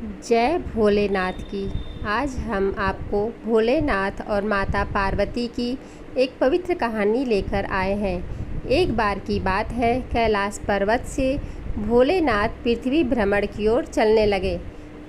जय भोलेनाथ की। आज हम आपको भोलेनाथ और माता पार्वती की एक पवित्र कहानी लेकर आए हैं। एक बार की बात है, कैलाश पर्वत से भोलेनाथ पृथ्वी भ्रमण की ओर चलने लगे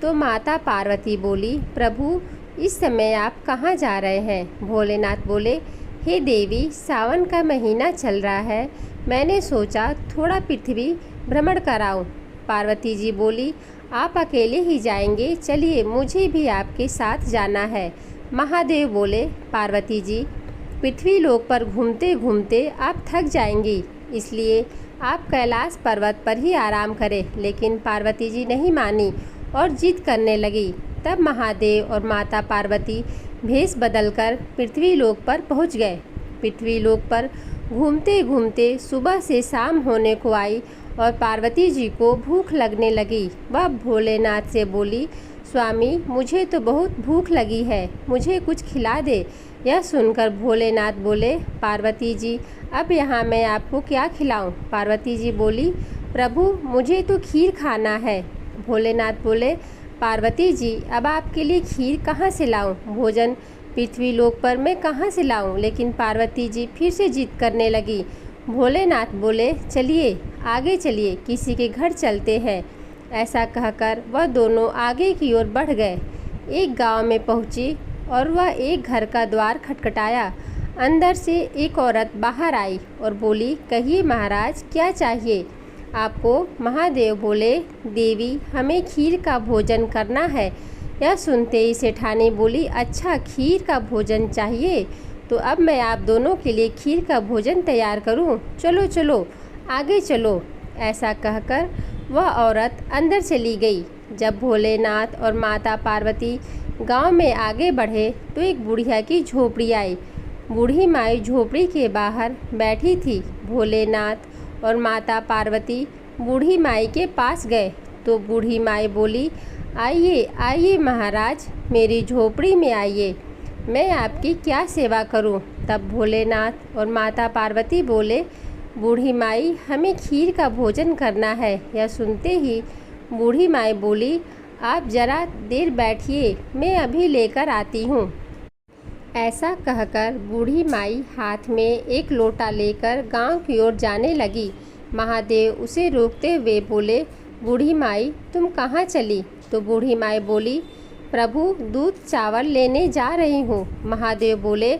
तो माता पार्वती बोली, प्रभु इस समय आप कहाँ जा रहे हैं? भोलेनाथ बोले, हे देवी, सावन का महीना चल रहा है, मैंने सोचा थोड़ा पृथ्वी भ्रमण कराऊं। पार्वती जी बोली, आप अकेले ही जाएंगे? चलिए, मुझे भी आपके साथ जाना है। महादेव बोले, पार्वती जी, पृथ्वी लोक पर घूमते घूमते आप थक जाएंगी, इसलिए आप कैलाश पर्वत पर ही आराम करें। लेकिन पार्वती जी नहीं मानी और जिद करने लगी। तब महादेव और माता पार्वती भेष बदलकर पृथ्वी लोक पर पहुंच गए। पृथ्वी लोक पर घूमते घूमते सुबह से शाम होने को आई और पार्वती जी को भूख लगने लगी। वह भोलेनाथ से बोली, स्वामी, मुझे तो बहुत भूख लगी है, मुझे कुछ खिला दे। यह सुनकर भोलेनाथ बोले, पार्वती जी, अब यहाँ मैं आपको क्या खिलाऊं? पार्वती जी बोली, प्रभु मुझे तो खीर खाना है। भोलेनाथ बोले, पार्वती जी, अब आपके लिए खीर कहाँ से लाऊं? भोजन पृथ्वी लोक पर मैं कहाँ से लाऊं? लेकिन पार्वती जी फिर से जिद करने लगी। भोलेनाथ बोले, चलिए आगे चलिए, किसी के घर चलते हैं। ऐसा कहकर वह दोनों आगे की ओर बढ़ गए। एक गांव में पहुंची और वह एक घर का द्वार खटखटाया। अंदर से एक औरत बाहर आई और बोली, कहिए महाराज, क्या चाहिए आपको? महादेव बोले, देवी, हमें खीर का भोजन करना है। यह सुनते ही सेठानी बोली, अच्छा, खीर का भोजन चाहिए, तो अब मैं आप दोनों के लिए खीर का भोजन तैयार करूं। चलो चलो, आगे चलो। ऐसा कहकर वह औरत अंदर चली गई। जब भोलेनाथ और माता पार्वती गांव में आगे बढ़े तो एक बुढ़िया की झोपड़ी आई। बूढ़ी माई झोपड़ी के बाहर बैठी थी। भोलेनाथ और माता पार्वती बूढ़ी माई के पास गए तो बूढ़ी माई बोली, आइए आइए महाराज, मेरी झोपड़ी में आइए, मैं आपकी क्या सेवा करूं? तब भोलेनाथ और माता पार्वती बोले, बूढ़ी माई, हमें खीर का भोजन करना है। यह सुनते ही बूढ़ी माई बोली, आप जरा देर बैठिए, मैं अभी लेकर आती हूँ। ऐसा कहकर बूढ़ी माई हाथ में एक लोटा लेकर गांव की ओर जाने लगी। महादेव उसे रोकते हुए बोले, बूढ़ी माई, तुम कहाँ चली? तो बूढ़ी माई बोली, प्रभु दूध चावल लेने जा रही हूँ। महादेव बोले,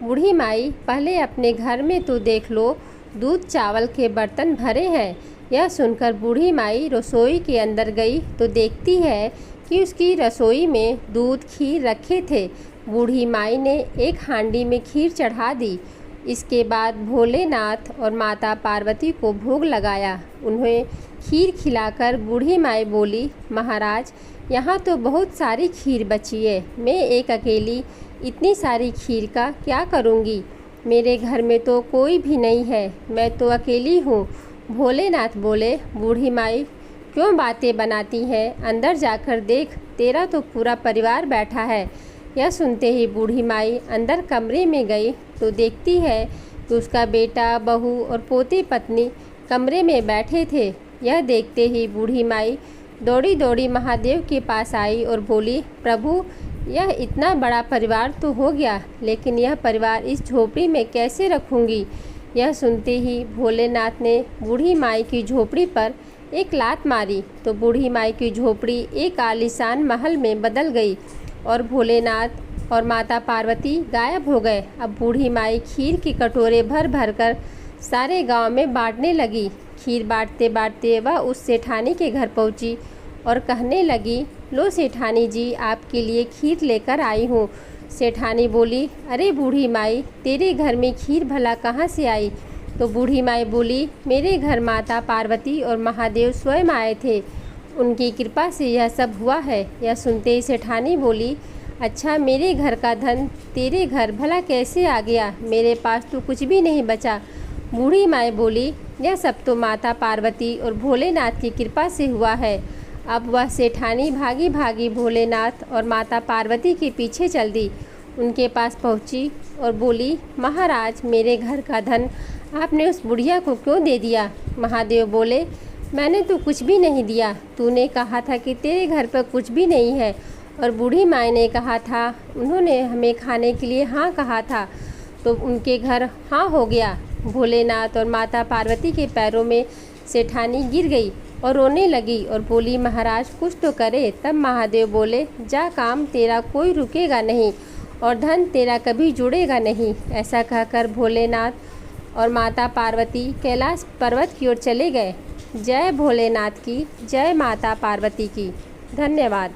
बूढ़ी माई, पहले अपने घर में तो देख लो, दूध चावल के बर्तन भरे हैं। यह सुनकर बूढ़ी माई रसोई के अंदर गई तो देखती है कि उसकी रसोई में दूध खीर रखे थे। बूढ़ी माई ने एक हांडी में खीर चढ़ा दी। इसके बाद भोलेनाथ और माता पार्वती को भोग लगाया। उन्हें खीर खिलाकर बूढ़ी माई बोली, महाराज, यहाँ तो बहुत सारी खीर बची है, मैं एक अकेली इतनी सारी खीर का क्या करूँगी? मेरे घर में तो कोई भी नहीं है, मैं तो अकेली हूँ। भोलेनाथ बोले, बूढ़ी माई, क्यों बातें बनाती हैं? अंदर जाकर देख, तेरा तो पूरा परिवार बैठा है। यह सुनते ही बूढ़ी माई अंदर कमरे में गई तो देखती है कि उसका बेटा, बहू और पोती पत्नी कमरे में बैठे थे। यह देखते ही बूढ़ी माई दौड़ी दौड़ी महादेव के पास आई और बोली, प्रभु, यह इतना बड़ा परिवार तो हो गया, लेकिन यह परिवार इस झोपड़ी में कैसे रखूँगी? यह सुनते ही भोलेनाथ ने बूढ़ी माई की झोपड़ी पर एक लात मारी तो बूढ़ी माई की झोपड़ी एक आलीशान महल में बदल गई और भोलेनाथ और माता पार्वती गायब हो गए। अब बूढ़ी माई खीर की कटोरे भर भर कर सारे गांव में बांटने लगी। खीर बांटते बांटते वह उस सेठानी के घर पहुंची और कहने लगी, लो सेठानी जी, आपके लिए खीर लेकर आई हूँ। सेठानी बोली, अरे बूढ़ी माई, तेरे घर में खीर भला कहाँ से आई? तो बूढ़ी माई बोली, मेरे घर माता पार्वती और महादेव स्वयं आए थे, उनकी कृपा से यह सब हुआ है। यह सुनते ही सेठानी बोली, अच्छा, मेरे घर का धन तेरे घर भला कैसे आ गया? मेरे पास तो कुछ भी नहीं बचा। बूढ़ी माई बोली, यह सब तो माता पार्वती और भोलेनाथ की कृपा से हुआ है। अब वह सेठानी भागी भागी भोलेनाथ और माता पार्वती के पीछे चल दी। उनके पास पहुंची और बोली, महाराज, मेरे घर का धन आपने उस बुढ़िया को क्यों दे दिया? महादेव बोले, मैंने तो कुछ भी नहीं दिया। तूने कहा था कि तेरे घर पर कुछ भी नहीं है, और बूढ़ी माँ ने कहा था, उन्होंने हमें खाने के लिए हाँ कहा था, तो उनके घर हाँ हो गया। भोलेनाथ और माता पार्वती के पैरों में सेठानी गिर गई और रोने लगी और बोली, महाराज कुछ तो करे। तब महादेव बोले, जा, काम तेरा कोई रुकेगा नहीं और धन तेरा कभी जुड़ेगा नहीं। ऐसा कहकर भोलेनाथ और माता पार्वती कैलाश पर्वत की ओर चले गए। जय भोलेनाथ की, जय माता पार्वती की। धन्यवाद।